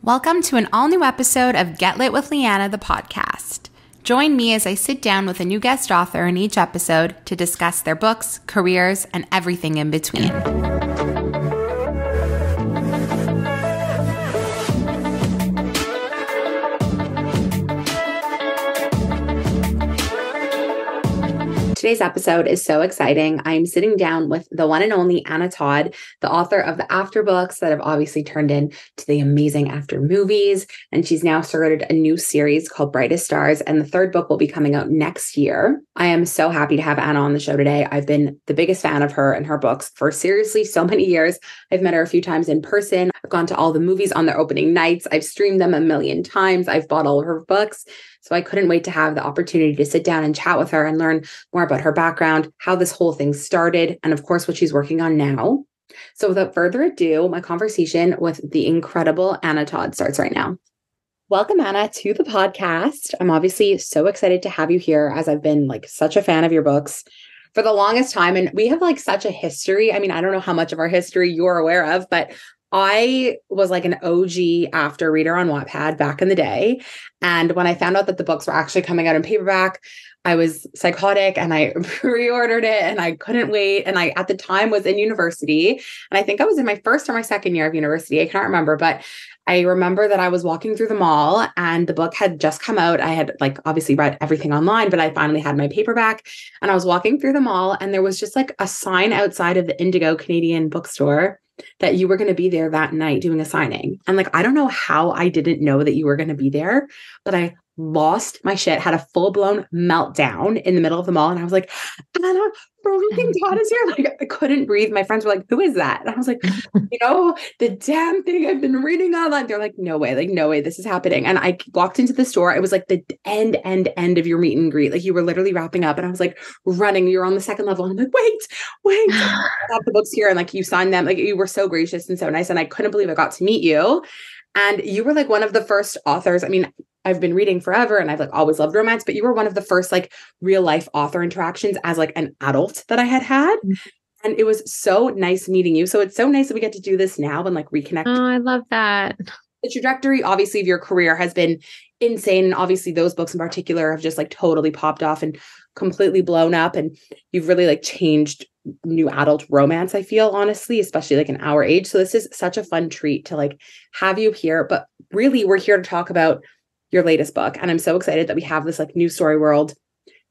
Welcome to an all-new episode of Get Lit with Lianna, the podcast. Join me as I sit down with a new guest author in each episode to discuss their books, careers, and everything in between. Today's episode is so exciting. I'm sitting down with the one and only Anna Todd, the author of the After books that have obviously turned into the amazing After movies. And she's now started a new series called Brightest Stars. And the third book will be coming out next year. I am so happy to have Anna on the show today. I've been the biggest fan of her and her books for seriously so many years. I've met her a few times in person. I've gone to all the movies on their opening nights. I've streamed them a million times. I've bought all of her books. So I couldn't wait to have the opportunity to sit down and chat with her and learn more about her background, how this whole thing started, and of course, what she's working on now. So without further ado, my conversation with the incredible Anna Todd starts right now. Welcome, Anna, to the podcast. I'm obviously so excited to have you here as I've been such a fan of your books for the longest time. And we have such a history. I mean, I don't know how much of our history you're aware of, but I was an OG After reader on Wattpad back in the day. And when I found out that the books were actually coming out in paperback, I was psychotic and I pre-ordered it and I couldn't wait. And I, at the time, was in university. And I think I was in my first or my second year of university. I can't remember, but I remember that I was walking through the mall and the book had just come out. I had obviously read everything online, but I finally had my paperback and I was walking through the mall and there was just a sign outside of the Indigo Canadian bookstore that you were going to be there that night doing a signing. And I don't know how I didn't know that you were going to be there, but I lost my shit, had a full-blown meltdown in the middle of the mall. And I was like, Anna, freaking Todd is here. I couldn't breathe. My friends were like, who is that? And I was like, the damn thing I've been reading online. They're like, no way, this is happening. And I walked into the store. It was the end of your meet and greet. You were literally wrapping up and I was running. You were on the second level. And I'm like, wait. I got the books here and you signed them. You were so gracious and so nice. And I couldn't believe I got to meet you. And you were one of the first authors. I mean, I've been reading forever and I've always loved romance, but you were one of the first real life author interactions as an adult that I had had. And it was so nice meeting you. So it's so nice that we get to do this now and reconnect. Oh, I love that. The trajectory, obviously, of your career has been insane. And obviously those books in particular have just totally popped off and completely blown up. And you've really changed new adult romance, I feel, honestly, especially in our age. So this is such a fun treat to have you here. But really, we're here to talk about your latest book. And I'm so excited that we have this new story world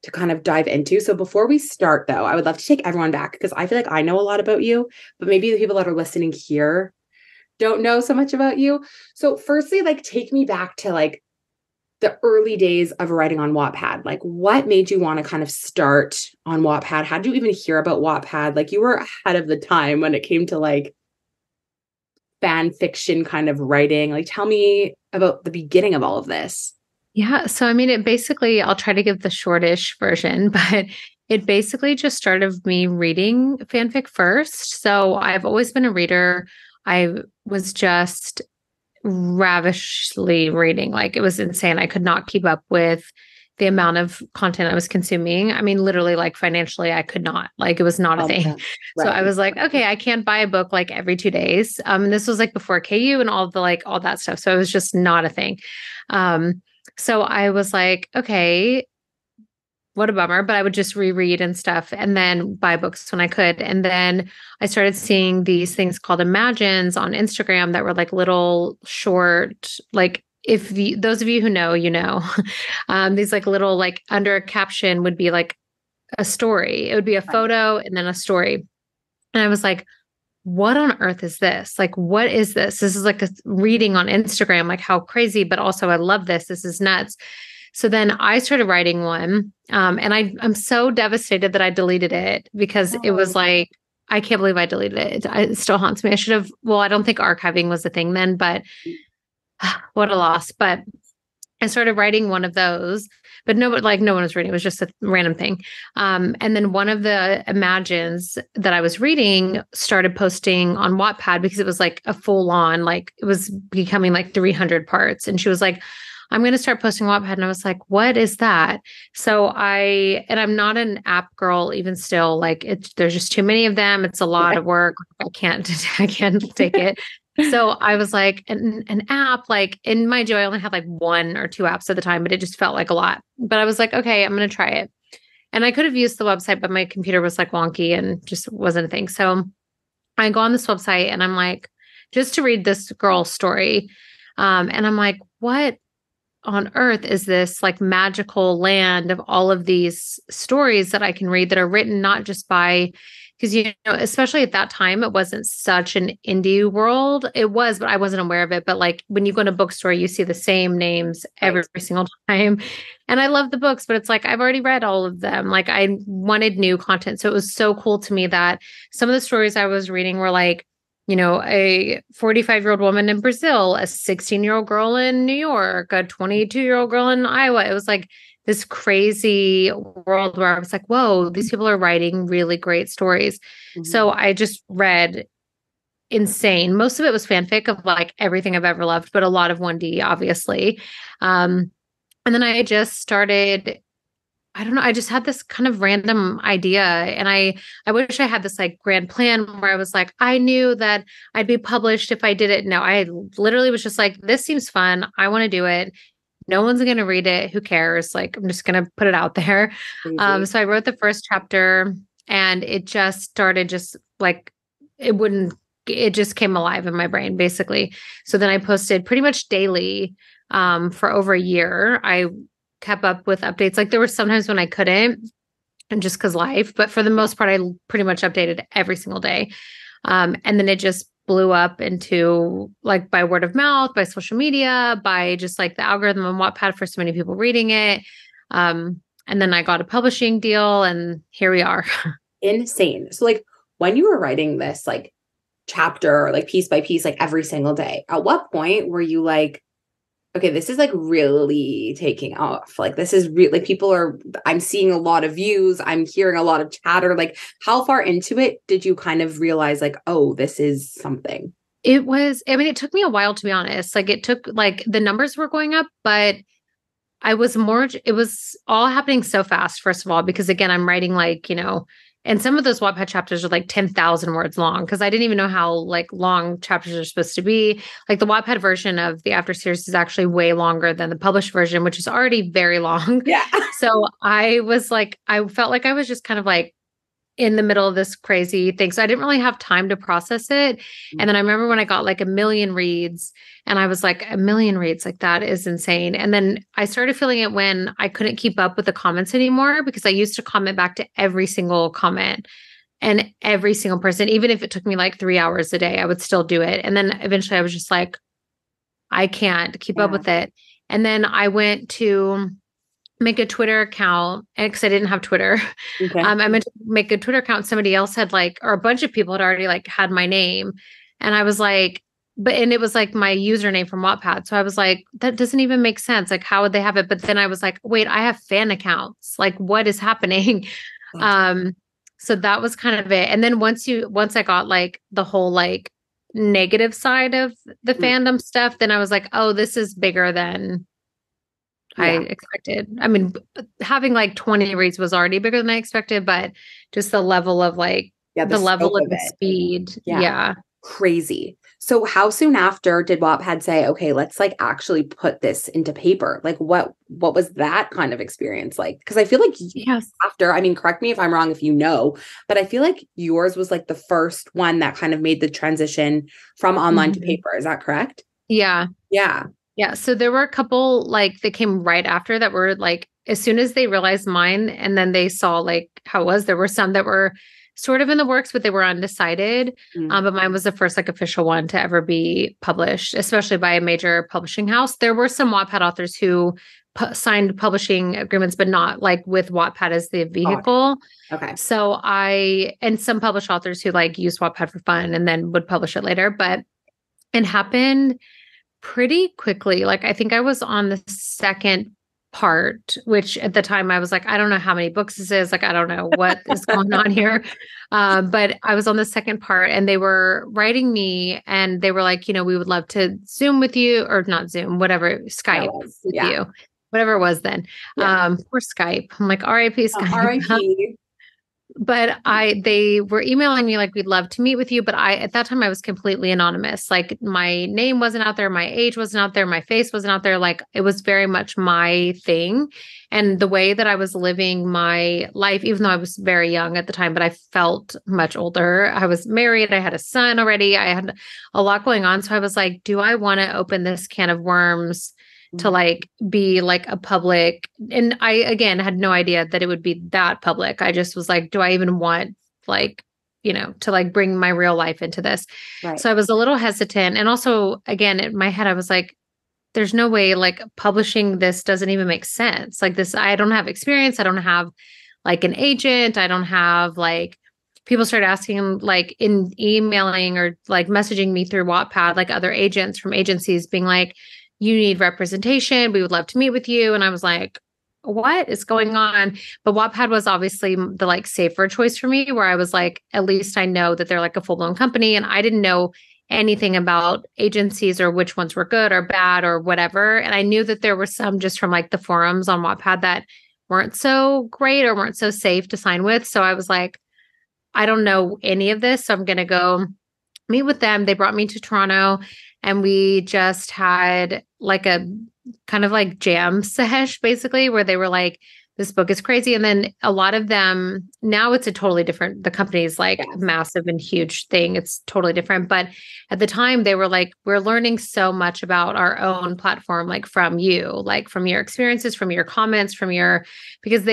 to kind of dive into. So before we start, though, I would love to take everyone back because I feel I know a lot about you, but maybe the people that are listening here don't know so much about you. So firstly, take me back to the early days of writing on Wattpad. What made you want to kind of start on Wattpad? How did you even hear about Wattpad? You were ahead of the time when it came to fan fiction kind of writing. Tell me about the beginning of all of this. Yeah. So, I mean, it basically, I'll try to give the shortish version, but it basically just started with me reading fanfic first. So I've always been a reader. I was just ravishly reading. It was insane. I could not keep up with the amount of content I was consuming. I mean, literally, financially, I could not. It was not a thing. Yeah. Right. So I was okay, I can't buy a book every 2 days. And this was before KU and all the all that stuff. So it was just not a thing. So I was okay, what a bummer. But I would just reread and stuff and then buy books when I could. And then I started seeing these things called Imagines on Instagram that were little short, if those of you who know, these little under a caption would be a story. It would be a photo and then a story. And I was what on earth is this? What is this? This is a reading on Instagram, how crazy, but also I love this. This is nuts. So then I started writing one. And I'm so devastated that I deleted it because it was I can't believe I deleted it. It still haunts me. I should have, I don't think archiving was a thing then, but what a loss. But I started writing one of those, but no one was reading. It was just a random thing. And then one of the Imagines that I was reading started posting on Wattpad because it was a full on, it was becoming 300 parts. And she was I'm going to start posting Wattpad. And I was what is that? So I'm not an app girl, even still, there's just too many of them. It's a lot of work. I can't take it. So I was like, an app, like in my Joy, I only had like 1 or 2 apps at the time, but it just felt like a lot. But I was like, okay, I'm going to try it. And I could have used the website, but my computer was like wonky and just wasn't a thing. So I go on this website and I'm like, just to read this girl's story. And I'm like, what on earth is this like magical land of all of these stories that I can read that are written not just by, because, especially at that time, it wasn't such an indie world. It was, but I wasn't aware of it. But like when you go in a bookstore, you see the same names every single time. And I love the books, but it's like, I've already read all of them. Like I wanted new content. So it was so cool to me that some of the stories I was reading were like, a 45-year-old woman in Brazil, a 16-year-old girl in New York, a 22-year-old girl in Iowa. It was like this crazy world where I was like, whoa, these people are writing really great stories. Mm-hmm. So I just read insane. Most of it was fanfic of like everything I've ever loved, but a lot of 1D, obviously. And then I just started, I don't know, I just had this kind of random idea. And I wish I had this like grand plan where I was like, I knew that I'd be published if I did it. No, I literally was just like, this seems fun. I want to do it. No one's going to read it. Who cares? Like, I'm just going to put it out there. So I wrote the first chapter and it just started just like, it just came alive in my brain basically. So then I posted pretty much daily for over a year. I kept up with updates. Like there were sometimes when I couldn't, and just because life, but for the most part, I pretty much updated every single day. And then it just blew up into like by word of mouth, by social media, by just like the algorithm on Wattpad for so many people reading it. And then I got a publishing deal and here we are. Insane. So like when you were writing this like chapter, like piece by piece, like every single day, at what point were you like, okay, this is like really taking off. Like this is really like I'm seeing a lot of views. I'm hearing a lot of chatter. Like how far into it did you kind of realize like, oh, this is something? It took me a while to be honest. Like it took like the numbers were going up, but it was all happening so fast, first of all, because again, I'm writing like, and some of those Wattpad chapters are like 10,000 words long because I didn't even know how like long chapters are supposed to be. Like the Wattpad version of the After series is actually way longer than the published version, which is already very long. Yeah. So I felt like I was just kind of like in the middle of this crazy thing. So I didn't really have time to process it. And then I remember when I got like 1 million reads and I was like, 1 million reads, like that is insane. And then I started feeling it when I couldn't keep up with the comments anymore because I used to comment back to every single comment and every single person, even if it took me like 3 hours a day, I would still do it. And then eventually I was just like, I can't keep up with it. And then I went to make a Twitter account because I didn't have Twitter. Okay. I meant to make a Twitter account. Somebody else had or a bunch of people had already had my name. And I was like, and it was like my username from Wattpad. So I was like, that doesn't even make sense. Like, how would they have it? But then I was like, wait, I have fan accounts. Like, what is happening? So that was kind of it. And then once I got like the whole like negative side of the fandom stuff, then I was like, oh, this is bigger than I expected. I mean, having like 20 reads was already bigger than I expected, but just the level of the level of the speed. Yeah. Crazy. So how soon after did Wattpad say, okay, let's like actually put this into paper? Like what was that kind of experience like? Because I feel like after, I mean, correct me if I'm wrong, if you know, but I feel like yours was like the first one that kind of made the transition from online to paper. Is that correct? Yeah. Yeah. Yeah. So there were a couple that came right after that were like, as soon as they realized mine and then they saw like how it was, there were some that were sort of in the works, but they were undecided. But mine was the first like official one to ever be published, especially by a major publishing house. There were some Wattpad authors who signed publishing agreements, but not like with Wattpad as the vehicle. Okay. So and some published authors who like used Wattpad for fun and then would publish it later, but it happened pretty quickly. Like I think I was on the second part, which at the time I was like, I don't know how many books this is. Like, I don't know what is going on here. But I was on the second part and they were writing me and they were like, we would love to Zoom with you or not Zoom, whatever, Skype with you, whatever it was then. Or Skype. I'm like, RIP Skype. RIP. but they were emailing me like, we'd love to meet with you. But at that time I was completely anonymous. Like my name wasn't out there. My age wasn't out there. My face wasn't out there. Like it was very much my thing. And the way that I was living my life, even though I was very young at the time, but I felt much older. I was married. I had a son already. I had a lot going on. So I was like, do I want to open this can of worms to like be like a public? And I, again, had no idea that it would be that public. I just was like, do I even want like, to like bring my real life into this? Right. So I was a little hesitant. And also, again, in my head, I was like, there's no way like publishing this doesn't even make sense. Like this, I don't have experience. I don't have like an agent. I don't have like, people started asking like in emailing or like messaging me through Wattpad, like other agents from agencies being like, you need representation. We would love to meet with you. And I was like, what is going on? But Wattpad was obviously the like safer choice for me, where I was like, at least I know that they're like a full-blown company. And I didn't know anything about agencies or which ones were good or bad or whatever. And I knew that there were some just from like the forums on Wattpad that weren't so great or weren't so safe to sign with. So I was like, I don't know any of this. So I'm going to go meet with them. They brought me to Toronto and we just had like a kind of like jam sesh basically, where they were like, this book is crazy. And then a lot of them, now it's a totally different, the company's like massive and huge thing. It's totally different. But at the time they were like, we're learning so much about our own platform, like from you, like from your experiences, from your comments, because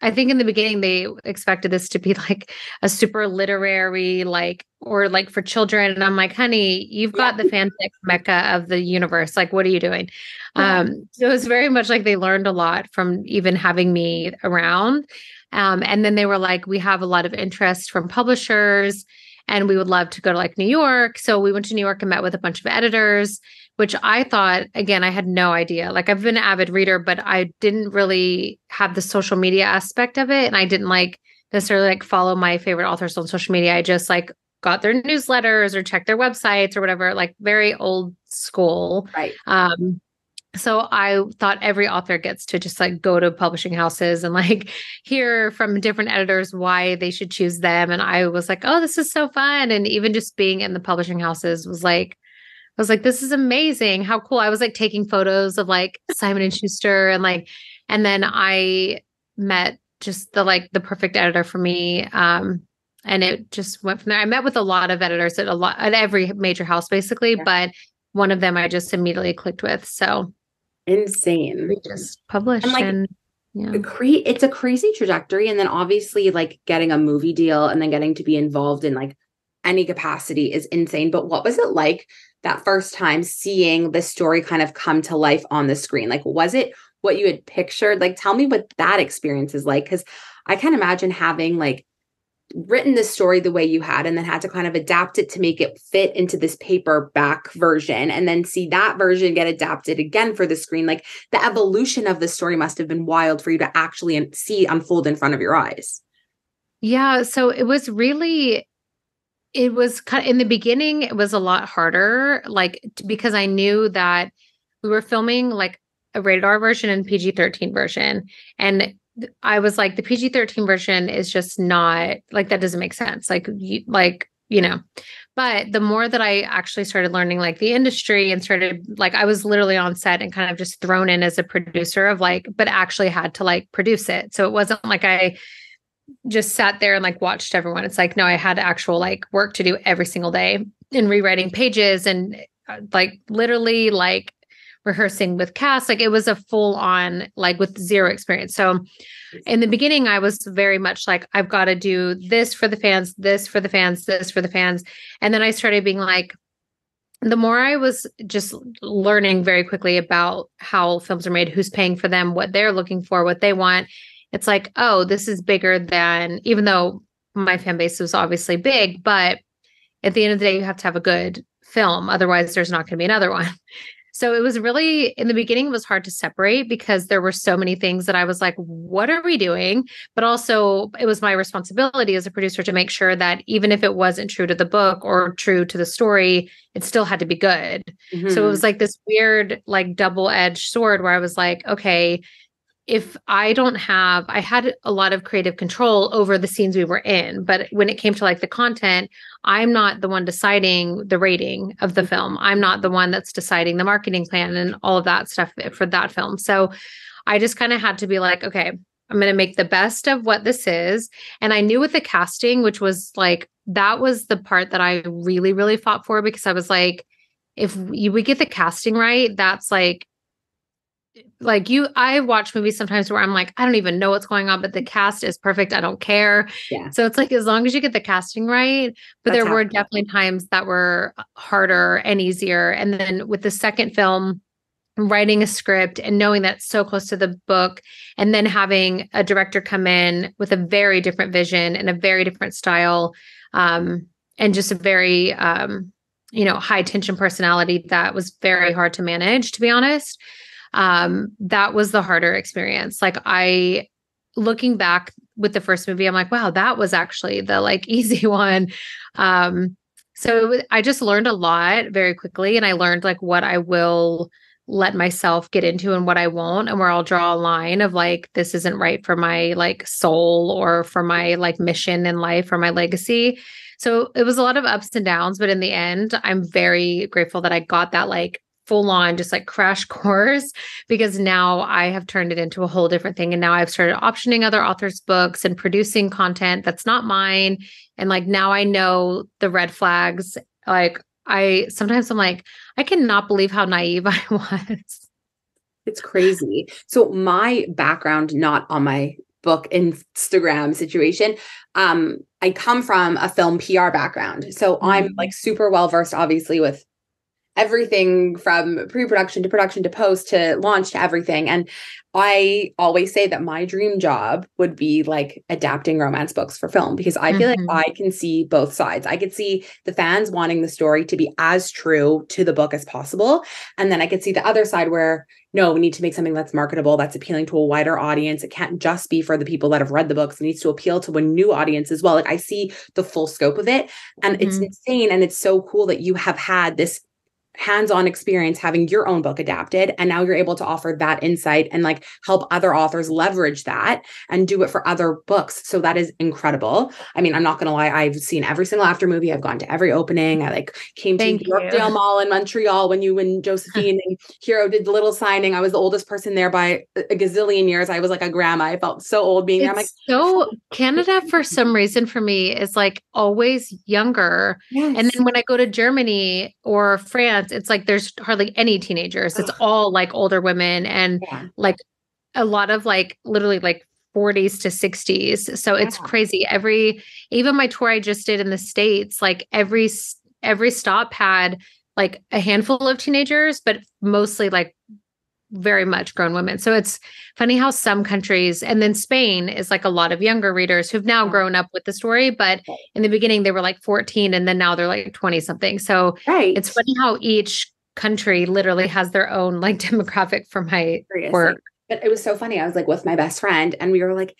I think in the beginning, they expected this to be like a super literary, like, or like for children. And I'm like, honey, you've got the fanfic mecca of the universe. Like, what are you doing? So it was very much like they learned a lot from even having me around. And then they were like, we have a lot of interest from publishers and we would love to go to like New York. So we went to New York and met with a bunch of editors, which I thought, again, I had no idea. Like I've been an avid reader, but I didn't really have the social media aspect of it. And I didn't like necessarily like follow my favorite authors on social media. I just like got their newsletters or checked their websites or whatever, like very old school. Right. So I thought every author gets to just like go to publishing houses and like hear from different editors why they should choose them. And I was like, oh, this is so fun. And even just being in the publishing houses was like, I was like, this is amazing. How cool. I was like taking photos of like Simon and Schuster and then I met just the perfect editor for me. And it just went from there. I met with a lot of editors at every major house basically, but one of them I just immediately clicked with. So insane. We just published it's a crazy trajectory. And then obviously like getting a movie deal and then getting to be involved in like any capacity is insane. But what was it like that first time seeing the story kind of come to life on the screen? Like, was it what you had pictured? Like, tell me what that experience is like. Cause I can't imagine having like written this story the way you had and then had to kind of adapt it to make it fit into this paperback version and then see that version get adapted again for the screen. Like the evolution of the story must have been wild for you to actually see unfold in front of your eyes. Yeah. So it was kind of in the beginning, it was a lot harder, like because I knew that we were filming like a rated R version and PG-13 version. And I was like, the PG-13 version is just not like, that doesn't make sense. But the more that I actually started learning like the industry and started like, I was literally on set and kind of just thrown in as a producer of like, but actually had to like produce it. So it wasn't like I just sat there and like watched everyone. It's like, no, I had actual like work to do every single day and rewriting pages and like literally like rehearsing with cast. Like it was a full on like with zero experience. So in the beginning, I was very much like, I've got to do this for the fans, this for the fans, this for the fans. And then I started being like, the more I was just learning very quickly about how films are made, who's paying for them, what they're looking for, what they want. It's like, oh, this is bigger than, even though my fan base was obviously big, but at the end of the day, you have to have a good film. Otherwise, there's not going to be another one. So it was really, in the beginning, it was hard to separate because there were so many things that I was like, what are we doing? But also it was my responsibility as a producer to make sure that even if it wasn't true to the book or true to the story, it still had to be good. Mm-hmm. So it was like this weird, like double-edged sword where I was like, okay, if I don't have, I had a lot of creative control over the scenes we were in, but when it came to like the content, I'm not the one deciding the rating of the film. I'm not the one that's deciding the marketing plan and all of that stuff for that film. So I just kind of had to be like, okay, I'm going to make the best of what this is. And I knew with the casting, which was like, that was the part that I really, really fought for, because I was like, if we get the casting right, that's like I watch movies sometimes where I'm like, I don't even know what's going on, but the cast is perfect. I don't care. Yeah. So it's like, as long as you get the casting right, but there were definitely times that were harder and easier. And then with the second film, writing a script and knowing that's so close to the book, and then having a director come in with a very different vision and a very different style, and just a very, high tension personality that was very hard to manage, to be honest. That was the harder experience. Like looking back with the first movie, I'm like, wow, that was actually the like easy one. So I just learned a lot very quickly, and I learned like what I will let myself get into and what I won't, and where I'll draw a line of like, this isn't right for my like soul or for my like mission in life or my legacy. So it was a lot of ups and downs, but in the end, I'm very grateful that I got that like full on just like crash course, because now I have turned it into a whole different thing. And now I've started optioning other authors' books and producing content that's not mine. And like, now I know the red flags. Like sometimes I'm like, I cannot believe how naive I was. It's crazy. So my background, not on my book Instagram situation, I come from a film PR background. So I'm like super well versed, obviously, with everything from pre-production to production to post to launch to everything. And I always say that my dream job would be like adapting romance books for film, because I feel like I can see both sides. I could see the fans wanting the story to be as true to the book as possible. And then I could see the other side where, no, we need to make something that's marketable, that's appealing to a wider audience. It can't just be for the people that have read the books. It needs to appeal to a new audience as well. Like I see the full scope of it. And it's insane. And it's so cool that you have had this hands-on experience having your own book adapted, and now you're able to offer that insight and like help other authors leverage that and do it for other books. So that is incredible. I mean, I'm not gonna lie, I've seen every single After movie. I've gone to every opening. I like came to Yorkdale Mall in Montreal when Josephine and Hero did the little signing. I was the oldest person there by a gazillion years. I was like a grandma. I felt so old being there. I'm like, so Canada for some reason for me is like always younger. yes. And then when I go to Germany or France, it's like there's hardly any teenagers. It's all like older women and like a lot of like literally like 40s to 60s. So it's crazy. Even my tour I just did in the States, like every stop had like a handful of teenagers, but mostly like very much grown women. So it's funny how some countries, and then Spain is like a lot of younger readers who've now grown up with the story, but in the beginning they were like 14 and then now they're like 20 something. So it's funny how each country literally has their own like demographic for my work. But it was so funny. I was like with my best friend and we were like,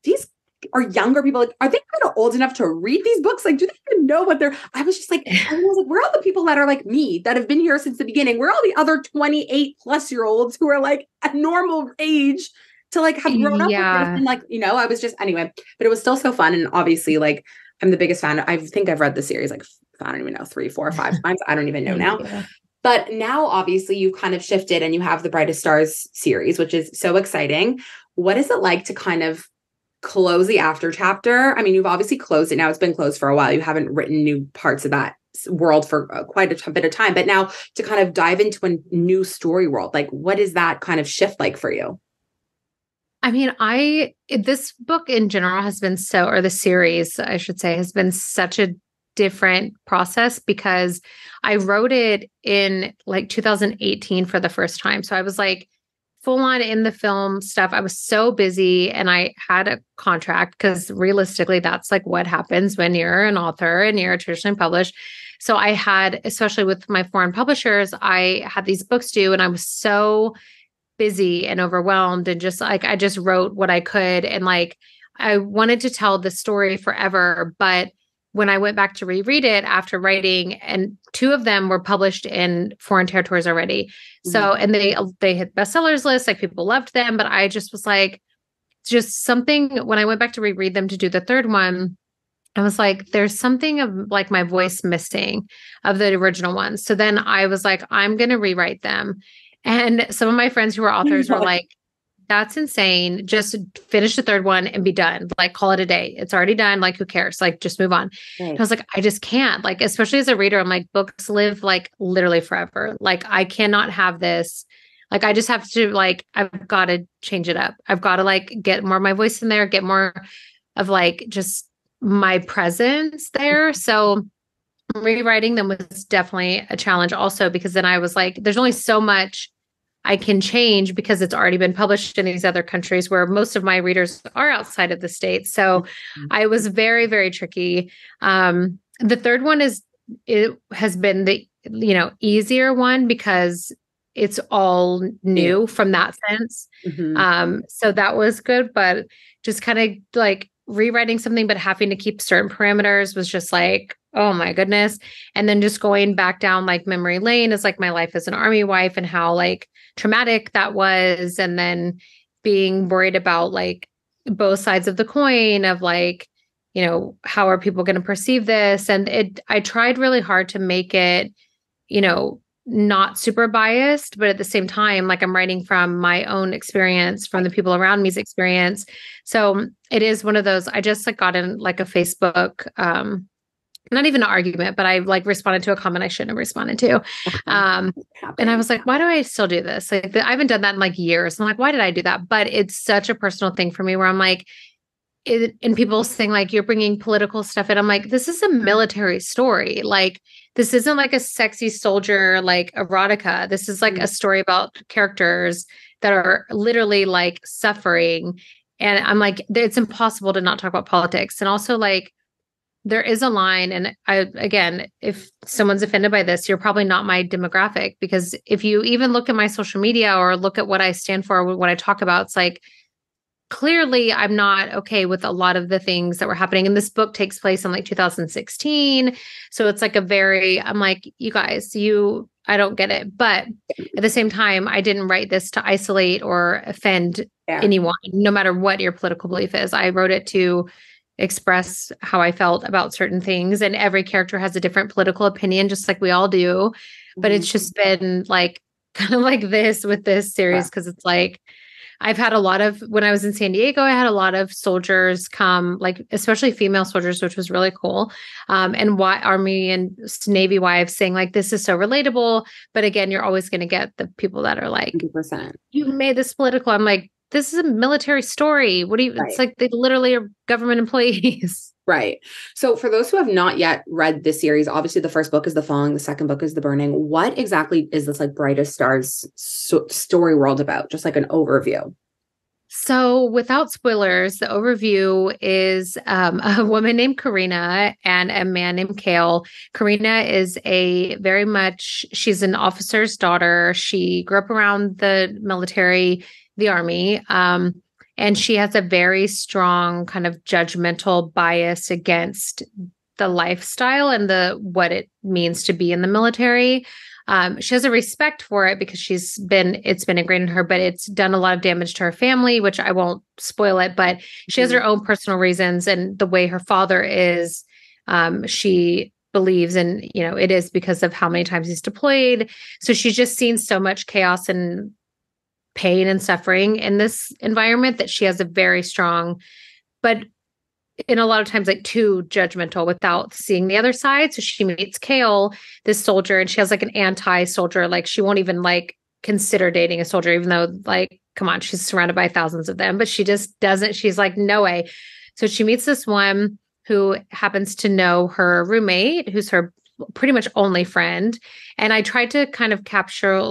these are younger people. Like, are they kind of old enough to read these books? Like, do they even know what I was just like, where are all the people that are like me that have been here since the beginning? Where are all the other 28 plus year olds who are like a normal age to like have grown up with this? And like, I was just, anyway, but it was still so fun. And obviously like, I'm the biggest fan. I think I've read the series, like, I don't even know, 3, 4, 5 times. I don't even know now. But now obviously you've kind of shifted and you have the Brightest Stars series, which is so exciting. What is it like to kind of close the after chapter? I mean, you've obviously closed it now. It's been closed for a while. You haven't written new parts of that world for quite a bit of time, but now to kind of dive into a new story world, like what is that kind of shift like for you? I mean, this book in general has been or the series, I should say, has been such a different process because I wrote it in like 2018 for the first time. So I was like full on in the film stuff. I was so busy and I had a contract because realistically, that's like what happens when you're an author and you're traditionally published. So I had, especially with my foreign publishers, I had these books due and I was so busy and overwhelmed and just like, I just wrote what I could. And like, I wanted to tell the story forever, but when I went back to reread it after writing, and two of them were published in foreign territories already. So, and they hit bestsellers lists, like people loved them, but I just was like, just something when I went back to reread them to do the third one, I was like, there's something of like my voice missing of the original ones. So then I was like, I'm going to rewrite them. And some of my friends who are authors were like, that's insane. Just finish the third one and be done. Like, call it a day. It's already done. Like, who cares? Like, just move on. Right. I was like, I just can't. Like, especially as a reader, I'm like, books live like literally forever. Like, I cannot have this. Like, I just have to, like, I've got to change it up. I've got to like get more of my voice in there, get more of like just my presence there. So rewriting them was definitely a challenge also, because then I was like, there's only so much I can change because it's already been published in these other countries where most of my readers are outside of the States. So I was very, very tricky. The third one it has been the, easier one because it's all new from that sense. So that was good, but just kind of like rewriting something, but having to keep certain parameters was just like, oh my goodness. And then just going back down like memory lane is like my life as an army wife and how like traumatic that was. And then being worried about like both sides of the coin of like, how are people going to perceive this? And I tried really hard to make it, not super biased, but at the same time, like I'm writing from my own experience, from the people around me's experience. So it is one of those, I just like got in like a Facebook, not even an argument, but I like responded to a comment I shouldn't have responded to. And I was like, why do I still do this? Like I haven't done that in like years. I'm like, why did I do that? But it's such a personal thing for me where I'm like, and people saying like, you're bringing political stuff in. I'm like, this is a military story. Like, this isn't like a sexy soldier, like erotica. This is like a story about characters that are literally like suffering. And I'm like, it's impossible to not talk about politics. And also like, there is a line, and again, if someone's offended by this, you're probably not my demographic, because if you even look at my social media or look at what I stand for, what I talk about, it's like, clearly I'm not okay with a lot of the things that were happening. And this book takes place in like 2016. So it's like I'm like, you guys, I don't get it. But at the same time, I didn't write this to isolate or offend anyone, no matter what your political belief is. I wrote it to express how I felt about certain things. And every character has a different political opinion, just like we all do. But it's just been like, kind of like this with this series, because it's like, I've had a lot of, when I was in San Diego, I had a lot of soldiers come, like, especially female soldiers, which was really cool. And Army and Navy wives saying like, this is so relatable. But again, you're always going to get the people that are like, 100%. You made this political. I'm like, this is a military story. What do you, It's like, they literally are government employees. Right. So for those who have not yet read this series, obviously the first book is The Falling, the second book is The Burning. What exactly is this like Brightest Stars story world about? Just like an overview. So without spoilers, the overview is a woman named Karina and a man named Kale. Karina is she's an officer's daughter. She grew up around the military, the Army. And she has a very strong kind of judgmental bias against the lifestyle and what it means to be in the military. She has a respect for it because it's been ingrained in her, but it's done a lot of damage to her family, which I won't spoil it, but she has her own personal reasons. And the way her father is, she believes, and it is because of how many times he's deployed. So she's just seen so much chaos and pain and suffering in this environment that she has a very strong, but in a lot of times like too judgmental without seeing the other side. So she meets Kale, this soldier, and she has like an anti-soldier, like she won't even like consider dating a soldier, even though like, come on, she's surrounded by thousands of them, but she just doesn't, she's like, no way. So she meets this one who happens to know her roommate, who's her pretty much only friend. And I tried to kind of capture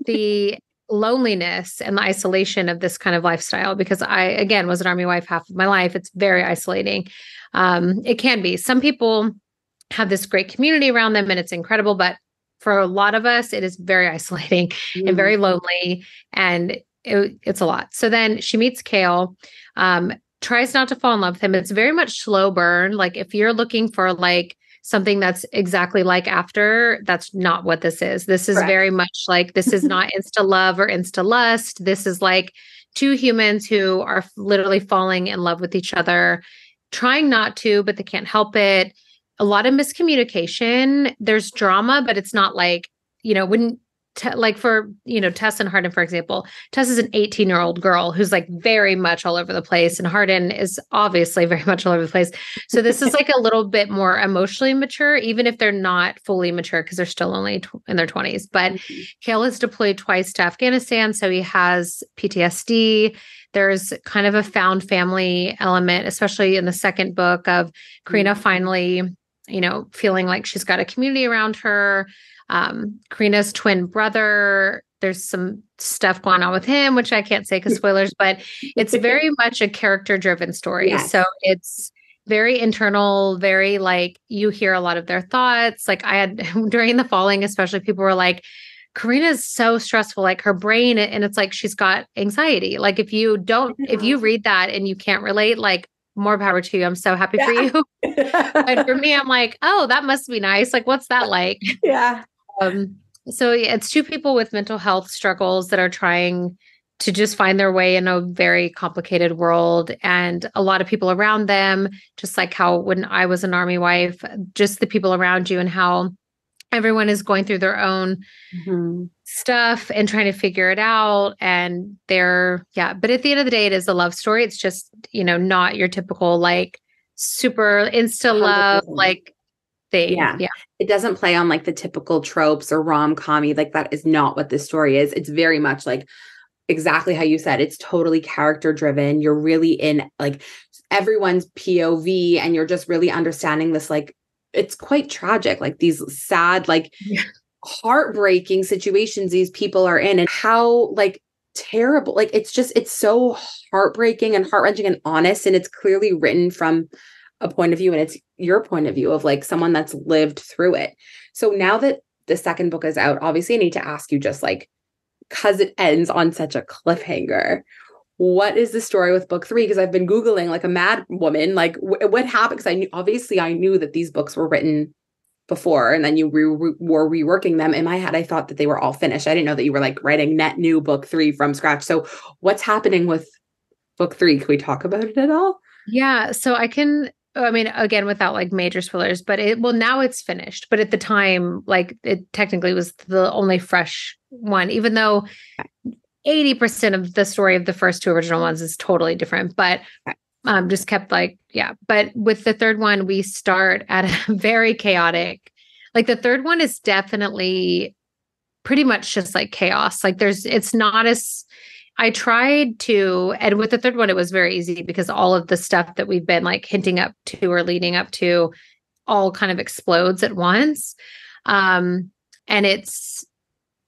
the loneliness and the isolation of this kind of lifestyle, because I, again, was an Army wife half of my life. It's very isolating. It can be. Some people have this great community around them and it's incredible, but for a lot of us, it is very isolating and very lonely, and it's a lot. So then she meets Kale. tries not to fall in love with him. It's very much slow burn. Like if you're looking for like something that's exactly like After, that's not what this is. This is very much like, this is not insta love or insta lust. This is like two humans who are literally falling in love with each other, trying not to, but they can't help it. A lot of miscommunication. There's drama, but it's not like, wouldn't like for, Tess and Hardin, for example. Tess is an 18-year-old girl who's like very much all over the place. And Hardin is obviously very much all over the place. So this is like a little bit more emotionally mature, even if they're not fully mature because they're still only in their 20s. But Cale is deployed twice to Afghanistan. So he has PTSD. There's kind of a found family element, especially in the second book of Karina finally, feeling like she's got a community around her. Karina's twin brother, there's some stuff going on with him, which I can't say because spoilers, but it's very much a character driven story. Yes. So it's very internal, very like you hear a lot of their thoughts. Like I had during the falling, especially people were like, Karina's so stressful, like her brain, and it's like she's got anxiety. Like if you read that and you can't relate, like more power to you. I'm so happy for you. But for me, I'm like, oh, that must be nice. Like, what's that like? Yeah. So it's two people with mental health struggles that are trying to just find their way in a very complicated world, and a lot of people around them, just like how when I was an Army wife, just the people around you and how everyone is going through their own stuff and trying to figure it out. And but at the end of the day, it is a love story. It's just, not your typical like super insta love, 100%. Like thing. Yeah. It doesn't play on like the typical tropes or rom-com-y. Like that is not what this story is. It's very much like exactly how you said. It's totally character driven. You're really in like everyone's POV and you're just really understanding this. Like it's quite tragic. Like these sad, like heartbreaking situations these people are in and how like terrible. Like it's so heartbreaking and heart-wrenching and honest. And it's clearly written from a point of view, and it's your point of view of like someone that's lived through it. So now that the second book is out, obviously I need to ask you, just like, because it ends on such a cliffhanger, what is the story with book 3? Because I've been Googling like a mad woman, like what happened? Because I knew that these books were written before, and then you were reworking them. In my head, I thought that they were all finished. I didn't know that you were like writing net new book 3 from scratch. So what's happening with book 3? Can we talk about it at all? Yeah. So again, without like major spoilers, but now it's finished. But at the time, like it technically was the only fresh one, even though 80% of the story of the first two original ones is totally different, but just kept like, yeah. But with the third one, we start at a very chaotic, like the third one is definitely pretty much just like chaos. Like it's not as, I tried to, and with the third one, it was very easy because all of the stuff that we've been like hinting up to or leading up to all kind of explodes at once. And it's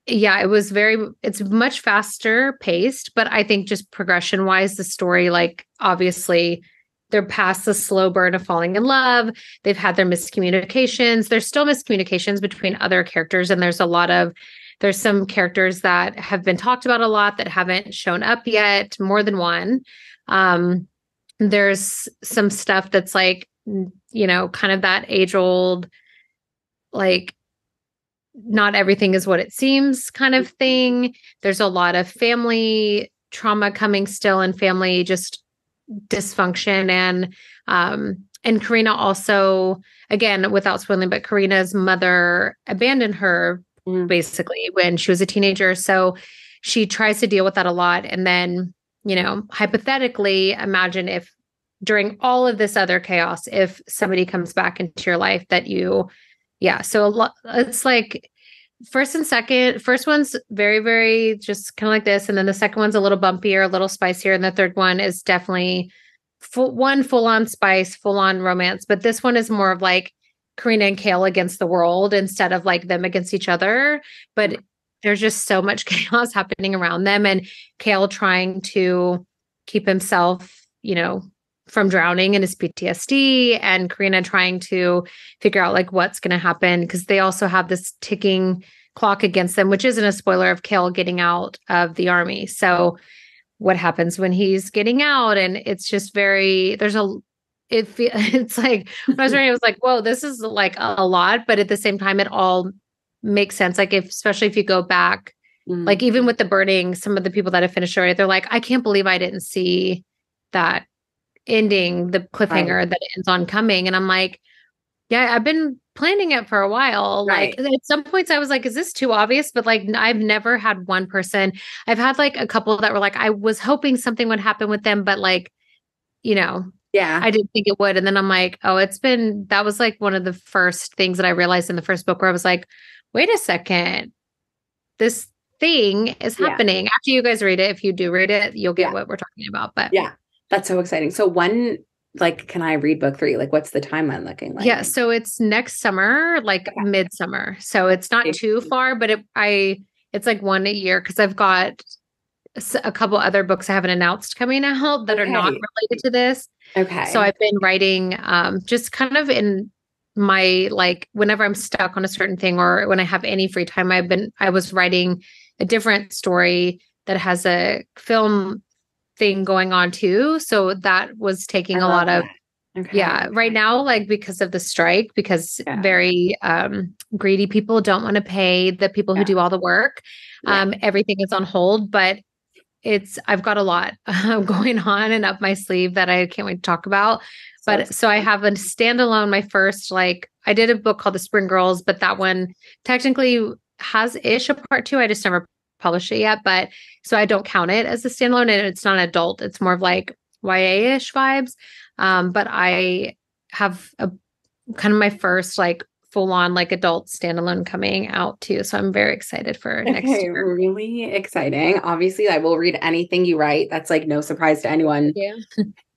much faster paced, but I think just progression wise, the story, like obviously they're past the slow burn of falling in love. They've had their miscommunications. There's still miscommunications between other characters. And there's some characters that have been talked about a lot that haven't shown up yet, more than one. There's some stuff that's like, kind of that age old, like, not everything is what it seems kind of thing. There's a lot of family trauma coming still and family just dysfunction. And Karina also, again, without spoiling, but Karina's mother abandoned her basically when she was a teenager. So she tries to deal with that a lot. And then, hypothetically, imagine if during all of this other chaos, if somebody comes back into your life that so it's like first one's very, very just kind of like this. And then the second one's a little bumpier, a little spicier. And the third one is definitely full on spice, full on romance. But this one is more of like Karina and Cale against the world instead of like them against each other. But there's just so much chaos happening around them, and Cale trying to keep himself, from drowning in his PTSD, and Karina trying to figure out like what's going to happen because they also have this ticking clock against them, which isn't a spoiler of Cale getting out of the Army. So what happens when he's getting out. And it's just very, it's like, when I was reading, it was like, whoa, this is like a lot, but at the same time, it all makes sense. Like especially if you go back, like even with the burning, some of the people that have finished it, they're like, I can't believe I didn't see that ending, the cliffhanger that it ends on coming. And I'm like, yeah, I've been planning it for a while. Like at some points I was like, is this too obvious? But like, I've never had one person. I've had like a couple that were like, I was hoping something would happen with them, but like, I didn't think it would. And then I'm like, oh, that was like one of the first things that I realized in the first book where I was like, wait a second, this thing is happening. After you guys read it, if you do read it, you'll get what we're talking about. But yeah, that's so exciting. So when, like, can I read book 3? Like, what's the timeline looking like? Yeah. So it's next summer, like midsummer. So it's not too far, but it's like one a year. Cause I've got a couple other books I haven't announced coming out that are not related to this. Okay. So I've been writing, just kind of in my, like, whenever I'm stuck on a certain thing or when I have any free time, I was writing a different story that has a film thing going on too. So that was taking a lot of, right now, like because of the strike, because very greedy people don't want to pay the people who do all the work. Everything is on hold, but I've got a lot going on and up my sleeve that I can't wait to talk about. But so I have a standalone, my first, like I did a book called The Spring Girls, but that one technically has a part 2. I just never published it yet. But so I don't count it as a standalone, and it's not an adult. It's more of like YA-ish vibes. But I have a kind of my first like full on like adult standalone coming out too. So I'm very excited for next year. Really exciting. Obviously, I will read anything you write. That's like no surprise to anyone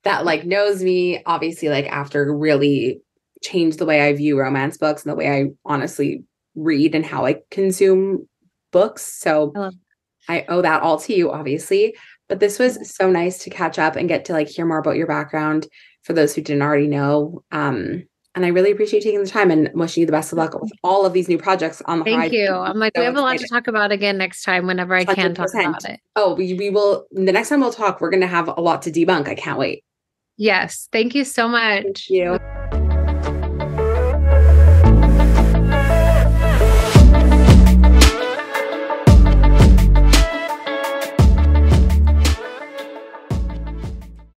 that like knows me. Obviously, like after really changed the way I view romance books and the way I honestly read and how I consume books. So I owe that all to you, obviously. But this was so nice to catch up and get to like hear more about your background for those who didn't already know. And I really appreciate taking the time and wishing you the best of luck with all of these new projects on the horizon. Thank you. I'm like, we have a lot to talk about again next time whenever I can 100%. Talk about it. Oh, we will. The next time we'll talk, we're going to have a lot to debunk. I can't wait. Yes. Thank you so much. Thank you.